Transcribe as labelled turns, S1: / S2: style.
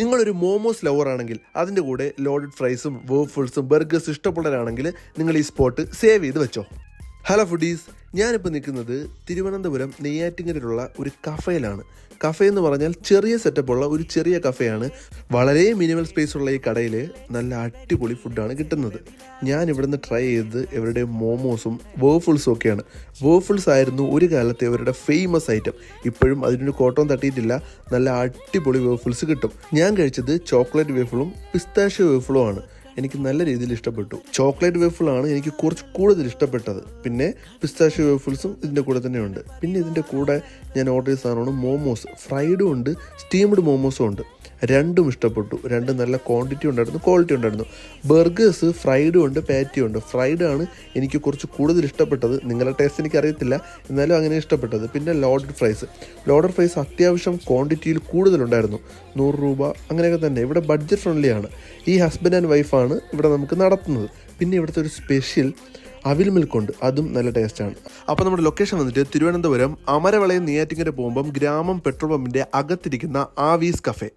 S1: നിങ്ങളൊരു മോമോസ് ലവർ ആണെങ്കിൽ അതിൻ്റെ കൂടെ ലോഡഡ് ഫ്രൈസും വേഫിൾസും ബർഗേഴ്സും ഇഷ്ടമുള്ളവരാണെങ്കിൽ നിങ്ങൾ ഈ സ്പോട്ട് സേവ് ചെയ്ത് വെച്ചോ. ഹലോ ഫുഡീസ്, ഞാനിപ്പോൾ നിൽക്കുന്നത് തിരുവനന്തപുരം നെയ്യാറ്റിൻകരയിലുള്ള ഒരു കഫേയിലാണ്. കഫേ എന്ന് പറഞ്ഞാൽ ചെറിയ സെറ്റപ്പുള്ള ഒരു ചെറിയ കഫേയാണ്. വളരെ മിനിമൽ സ്പേസ് ഉള്ള ഈ കടയിൽ നല്ല അടിപൊളി ഫുഡാണ് കിട്ടുന്നത്. ഞാൻ ഇവിടുന്ന് ട്രൈ ചെയ്തത് ഇവരുടെ മോമോസും വേഫിൾസും ഒക്കെയാണ്. വേഫിൾസ് ആയിരുന്നു ഒരു കാലത്തെ ഇവരുടെ ഫേമസ് ഐറ്റം. ഇപ്പോഴും അതിനൊരു കോട്ടം തട്ടിയിട്ടില്ല. നല്ല അടിപൊളി വേഫിൾസ് കിട്ടും. ഞാൻ കഴിച്ചത് ചോക്ലേറ്റ് വേഫിളും പിസ്താഷ്യോ വേഫിളും ആണ്. എനിക്ക് നല്ല രീതിയിൽ ഇഷ്ടപ്പെട്ടു. ചോക്ലേറ്റ് വേഫിളാണ് എനിക്ക് കുറച്ച് കൂടുതൽ ഇഷ്ടപ്പെട്ടത്. പിന്നെ പിസ്താഷ്യോ വേഫിൾസും ഇതിൻ്റെ കൂടെ തന്നെ ഉണ്ട്. പിന്നെ ഇതിൻ്റെ കൂടെ ഞാൻ ഓർഡർ ചെയ്ത സാധനമാണ് മോമോസ്. ഫ്രൈഡും ഉണ്ട്, സ്റ്റീംഡ് മോമോസും ഉണ്ട്. രണ്ടും ഇഷ്ടപ്പെട്ടു. രണ്ടും നല്ല ക്വാണ്ടിറ്റി ഉണ്ടായിരുന്നു, ക്വാളിറ്റി ഉണ്ടായിരുന്നു. ബർഗേഴ്സ് ഫ്രൈഡും ഉണ്ട്, പാറ്റിയും ഉണ്ട്. ഫ്രൈഡ് ആണ് എനിക്ക് കുറച്ച് കൂടുതൽ ഇഷ്ടപ്പെട്ടത്. നിങ്ങളുടെ ടേസ്റ്റ് എനിക്ക് അറിയത്തില്ല, എന്നാലും അങ്ങനെ ഇഷ്ടപ്പെട്ടത്. പിന്നെ ലോഡഡ് ഫ്രൈസ് അത്യാവശ്യം ക്വാണ്ടിറ്റിയിൽ കൂടുതലുണ്ടായിരുന്നു. 100 രൂപ അങ്ങനെയൊക്കെ തന്നെ. ഇവിടെ ബഡ്ജറ്റ് ഫ്രണ്ട്ലി ആണ്. ഈ ഹസ്ബൻഡ് ആൻഡ് വൈഫാണ് ഇവിടെ നമുക്ക് നടത്തുന്നത്. പിന്നെ ഇവിടുത്തെ ഒരു സ്പെഷ്യൽ അവിൽ മിൽക്കുണ്ട്, അതും നല്ല ടേസ്റ്റാണ്. അപ്പോൾ നമ്മുടെ ലൊക്കേഷൻ വന്നിട്ട് തിരുവനന്തപുരം അമരവളയം നെയ്യാറ്റിൻകര പോകുമ്പം ഗ്രാമം പെട്രോൾ പമ്പിൻ്റെ അകത്തിരിക്കുന്ന ആവീസ് കഫേ.